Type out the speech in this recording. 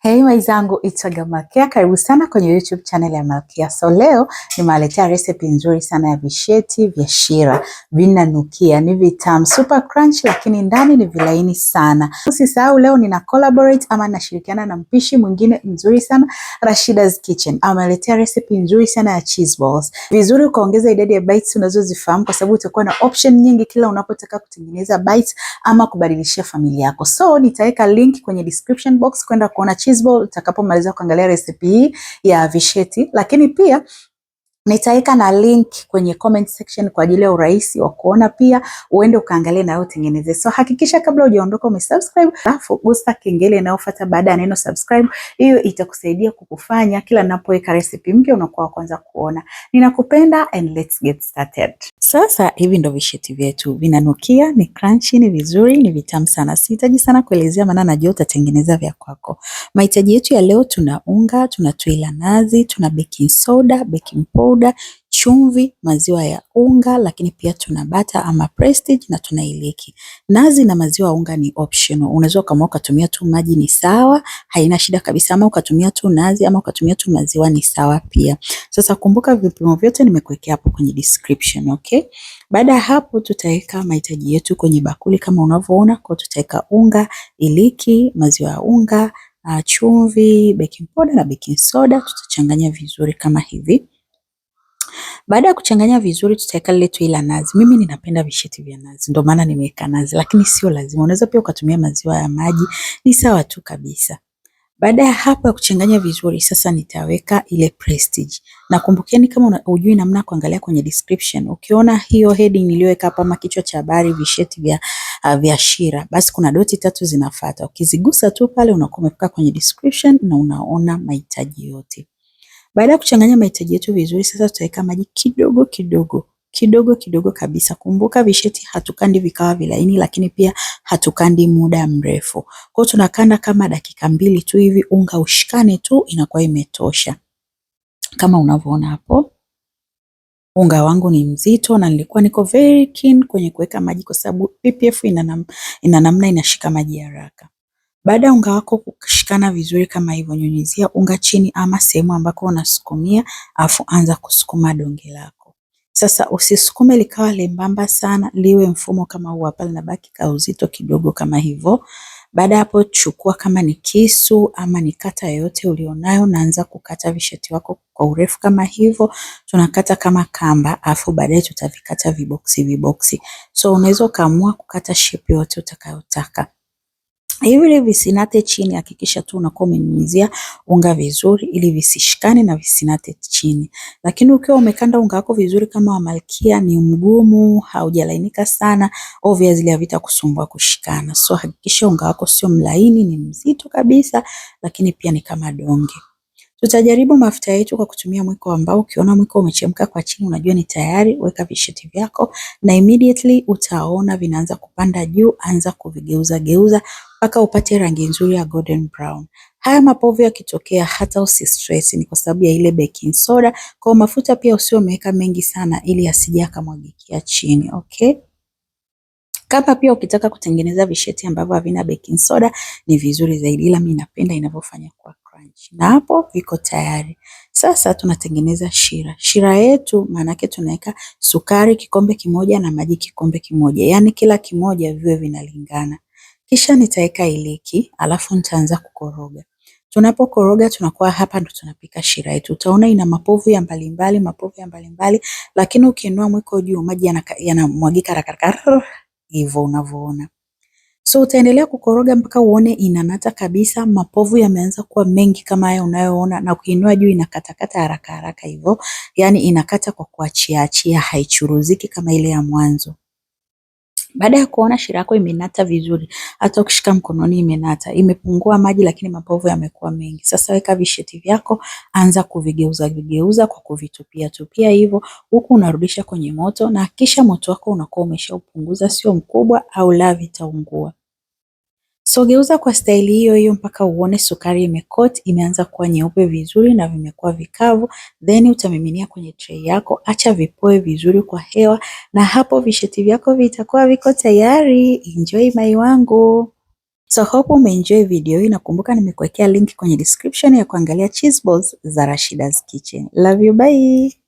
Hey wenzangu, it's Malkia. Karibu sana kwenye YouTube channel ya Malkia. So leo nimewaletea recipe nzuri sana ya visheti vya shira. Vinanukia, ni vitamu, super crunch, lakini ndani ni vilaini sana. Usisahau leo nina collaborate ama nashirikiana na mpishi mwingine mzuri sana, Rashida's Kitchen. Ameletea recipe nzuri sana ya cheese balls. Vizuri ukaongeza idadi ya bites unazozifahamu kwa sababu utakuwa na option nyingi kila unapotaka kutengeneza bites ama kubadilishia familia yako. So nitaweka link kwenye description box kwenda kuona cheese ball utakapomaliza kuangalia recipe hii ya visheti, lakini pia nitaweka na link kwenye comment section kwa ajili ya urahisi wa kuona, pia uende ukaangalie na utengeneze. So hakikisha kabla hujaondoka umesubscribe, alafu gusa kengele inayofuata baada ya neno subscribe. Hiyo itakusaidia kukufanya kila ninapoweka recipe mpya unakuwa wa kwanza kuona. Ninakupenda and let's get started. Sasa hivi ndo visheti vyetu, vinanukia, ni crunchy, ni vizuri, ni vitamu sana. Sihitaji sana kuelezea maana najua utatengeneza vya kwako. Mahitaji yetu ya leo, tuna unga, tuna tui la nazi, tuna baking soda, baking powder, chumvi, maziwa ya unga, lakini pia tuna butter ama Prestige na tuna iliki. Nazi na maziwa ya unga ni optional. Unaweza kama ukatumia tu maji ni sawa, haina shida kabisa, ama ukatumia tu nazi ama ukatumia tu maziwa ni sawa pia. Sasa kumbuka vipimo vyote nimekuwekea hapo kwenye description, okay? Baada ya hapo tutaweka mahitaji yetu kwenye bakuli kama unavyoona. Kwa tutaweka unga, iliki, maziwa ya unga, chumvi, baking powder na baking soda. Tutachanganya vizuri kama hivi. Baada ya kuchanganya vizuri tutaweka lile tui la nazi. Mimi ninapenda visheti vya nazi, ndio maana nimeweka nazi, lakini sio lazima. Unaweza pia ukatumia maziwa ya maji, ni sawa tu kabisa. Baada ya hapo ya kuchanganya vizuri, sasa nitaweka ile Prestige. Na kumbukeni kama hujui namna kuangalia kwenye description, ukiona hiyo heading niliyoweka hapa ama kichwa cha habari visheti vya shira, basi kuna doti 3 zinafuata. Ukizigusa tu pale unakuwa umefika kwenye description na unaona mahitaji yote. Baada ya kuchanganya mahitaji yetu vizuri, sasa tutaweka maji kidogo kabisa. Kumbuka visheti hatukandi vikawa vilaini, lakini pia hatukandi muda mrefu. Kwa hiyo tunakanda kama dakika 2 tu hivi, unga ushikane tu, inakuwa imetosha. Kama unavyoona hapo, unga wangu ni mzito na nilikuwa niko very keen kwenye kuweka maji kwa sababu PPF ina namna inashika maji haraka. Baada ya unga wako kushikana vizuri kama hivyo, nyunyizia unga chini ama sehemu ambako unasukumia, afu anza kusukuma donge lako. Sasa usisukume likawa lembamba sana, liwe mfumo kama huu hapa, linabaki ka uzito kidogo kama hivyo. Baada hapo chukua kama ni kisu ama ni kata yoyote ulionayo, naanza kukata visheti wako kwa urefu kama hivyo. Tunakata kama kamba, afu baadaye tutavikata viboksi. So unaweza kaamua kukata shape yote utakayotaka. Hivi visinate chini, hakikisha tu unakuwa umenyunyizia unga vizuri ili visishikane na visinate chini. Lakini ukiwa umekanda unga wako vizuri kama wa Malkia, ni mgumu, haujalainika sana, obviously havitakusumbua kushikana. So hakikisha unga wako sio mlaini, ni mzito kabisa, lakini pia ni kama donge. Tutajaribu mafuta yetu kwa kutumia mwiko ambao ukiona mwiko umechemka kwa chini unajua ni tayari. Weka visheti vyako na immediately utaona vinaanza kupanda juu, anza kuvigeuza mpaka upate rangi nzuri ya golden brown. Haya mapovu yakitokea hata usistress, ni kwa sababu ya ile baking soda. Kwa mafuta pia usio umeweka mengi sana ili asije akamwagikia chini, okay? Kama pia ukitaka kutengeneza visheti ambavyo havina baking soda ni vizuri zaidi, ila mimi napenda inavyofanya kwa crunch. Na hapo viko tayari. Sasa tunatengeneza shira. Shira yetu maana yake tunaweka sukari kikombe kimoja na maji kikombe kimoja. Yaani kila kimoja viwe vinalingana. Kisha nitaweka iliki, alafu nitaanza kukoroga. Tunapokoroga tunakuwa hapa ndo tunapika shira yetu. Utaona ina mapovu ya mbalimbali, lakini ukiinua mwiko juu maji yanamwagika haraka hivyo unavyoona. So utaendelea kukoroga mpaka uone inanata kabisa, mapovu yameanza kuwa mengi kama haya unayoona, na ukiinua juu inakatakata haraka hivyo. Yani inakata kwa kuachia, haichuruziki kama ile ya mwanzo. Baada ya kuona shira yako imenata vizuri, hata ukishika mkononi imenata, imepungua maji lakini mapovu yamekuwa mengi. Sasa weka visheti vyako, anza kuvigeuza kwa kuvitupia hivyo, huku unarudisha kwenye moto, na kisha moto wako unakuwa umeshaupunguza, sio mkubwa au la vitaungua. So geuza kwa staili hiyo mpaka uone sukari imecoat, imeanza kuwa nyeupe vizuri na vimekuwa vikavu. Then utamiminia kwenye tray yako, acha vipoe vizuri kwa hewa, na hapo visheti vyako vitakuwa viko tayari. Enjoy mai wangu. So hope umeenjoy video hii, na kumbuka nimekuwekea link kwenye description ya kuangalia cheese balls za Rashida's Kitchen. Love you, bye.